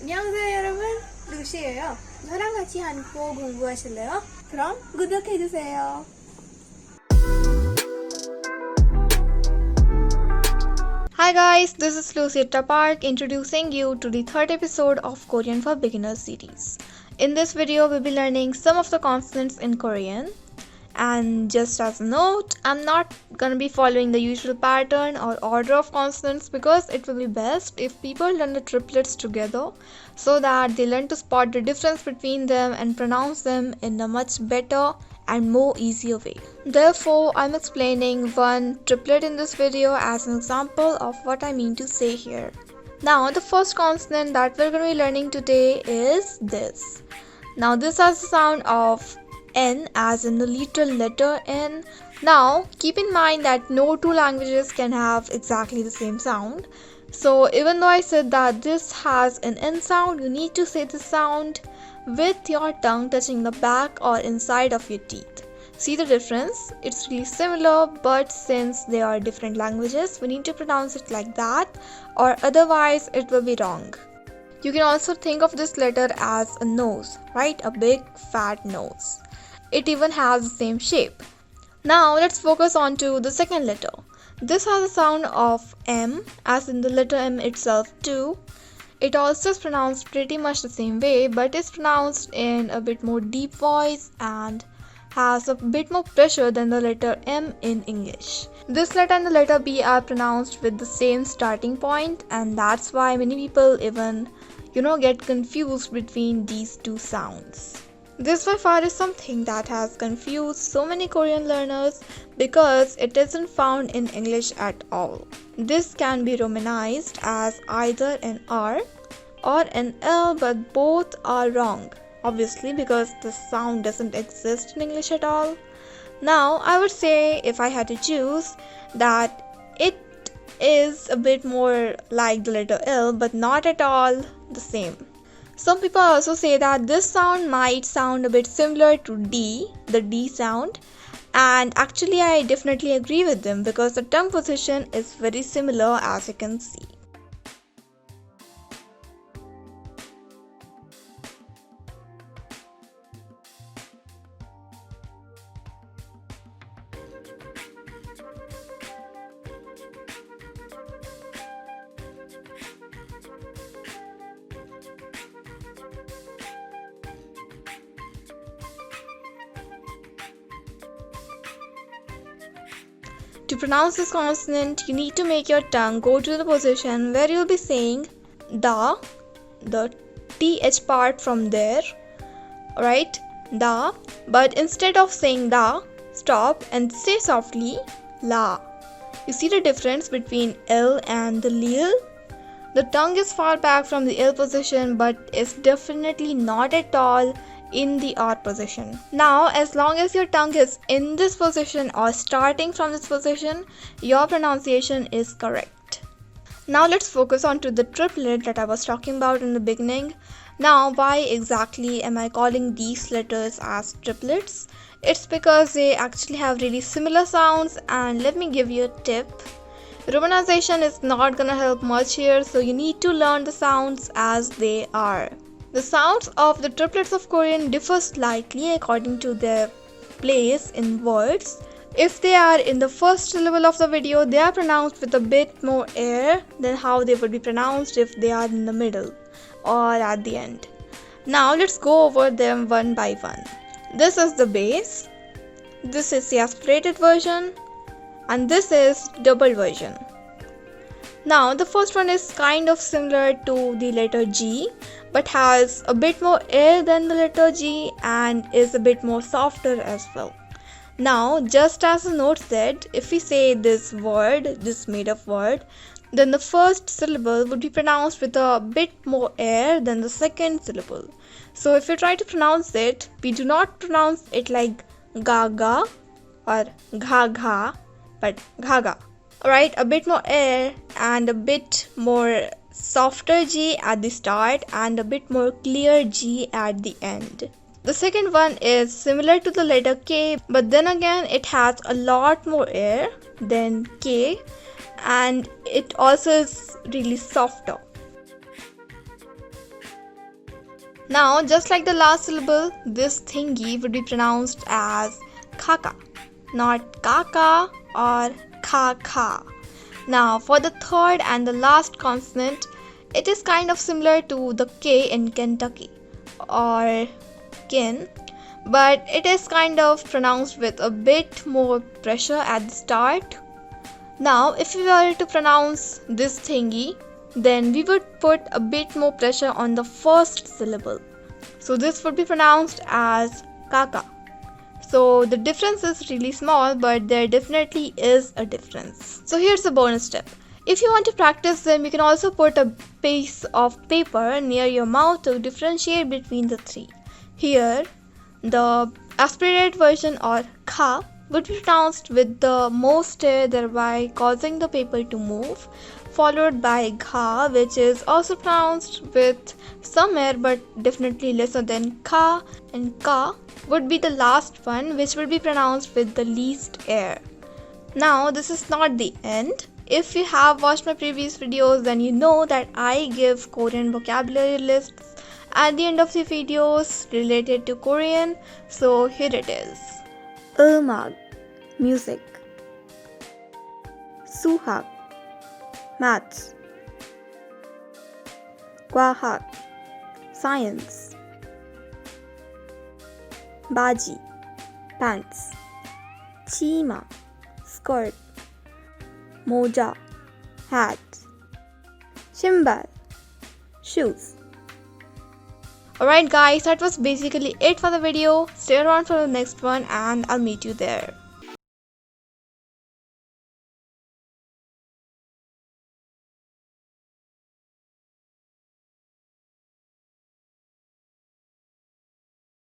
안녕하세요 여러분, 루시예요. 저랑 같이 한국어 공부하실래요? 그럼 구독해주세요. Hi guys, this is Lucy Park introducing you to the third episode of Korean for Beginners series. In this video, we'll be learning some of the consonants in Korean. And just as a note, I'm not gonna be following the usual pattern or order of consonants because it will be best if people learn the triplets together so that they learn to spot the difference between them and pronounce them in a much better and more easier way. Therefore, I'm explaining one triplet in this video as an example of what I mean to say here. Now, the first consonant that we're going to be learning today is this. Now, this has the sound of N as in the literal letter N. Now, keep in mind that no two languages can have exactly the same sound. So, even though I said that this has an N sound, you need to say the sound with your tongue touching the back or inside of your teeth. See the difference? It's really similar, but since they are different languages, we need to pronounce it like that, or otherwise it will be wrong. You can also think of this letter as a nose, right? A big fat nose. It even has the same shape. Now let's focus on to the second letter. This has a sound of M, as in the letter M itself too. It also is pronounced pretty much the same way, but is pronounced in a bit more deep voice and has a bit more pressure than the letter M in English. This letter and the letter B are pronounced with the same starting point, and that's why many people even, get confused between these two sounds. This by far is something that has confused so many Korean learners because it isn't found in English at all. This can be romanized as either an R or an L, but both are wrong, obviously, because the sound doesn't exist in English at all. Now, I would say if I had to choose that it is a bit more like the letter L, but not at all the same. Some people also say that this sound might sound a bit similar to D, the D sound, and actually I definitely agree with them because the tongue position is very similar, as you can see. To pronounce this consonant, you need to make your tongue go to the position where you'll be saying the TH part from there, right? Da. But instead of saying da, stop and say softly la. You see the difference between L and the lil? The tongue is far back from the L position, but is definitely not at all in the R position. Now, as long as your tongue is in this position or starting from this position, your pronunciation is correct. Now let's focus on to the triplet that I was talking about in the beginning. Now, why exactly am I calling these letters as triplets? It's because they actually have really similar sounds, and let me give you a tip. Romanization is not gonna help much here, so you need to learn the sounds as they are. The sounds of the triplets of Korean differ slightly according to their place in words. If they are in the first syllable of the video, they are pronounced with a bit more air than how they would be pronounced if they are in the middle or at the end. Now let's go over them one by one. This is the bass, this is the aspirated version, and this is double version. Now the first one is kind of similar to the letter G, but has a bit more air than the letter G and is a bit more softer as well. Now, just as the note said, if we say this word, this made up word, then the first syllable would be pronounced with a bit more air than the second syllable. So if you try to pronounce it, we do not pronounce it like ga ga or gha gha, but gha ga. Alright, a bit more air and a bit more softer G at the start and a bit more clear G at the end. The second one is similar to the letter K, but then again it has a lot more air than K, and it also is really softer. Now, just like the last syllable, this thingy would be pronounced as kaka, not kaka or kha. Now, for the third and the last consonant, it is kind of similar to the K in Kentucky or kin, but it is kind of pronounced with a bit more pressure at the start. Now, if we were to pronounce this thingy, then we would put a bit more pressure on the first syllable. So this would be pronounced as kaka. So the difference is really small, but there definitely is a difference. So here's a bonus tip. If you want to practice them, you can also put a piece of paper near your mouth to differentiate between the three. Here, the aspirated version or kha would be pronounced with the most air, thereby causing the paper to move, followed by gha, which is also pronounced with some air but definitely lesser than kha, and ka would be the last one, which would be pronounced with the least air. Now, this is not the end. If you have watched my previous videos, then you know that I give Korean vocabulary lists at the end of the videos related to Korean. So here it is. 음악, music. 수학, maths. 과학, science. 바지, pants. 치마, skirt. 모자, hat. 신발, shoes. Alright guys, that was basically it for the video. Stay around for the next one and I'll meet you there.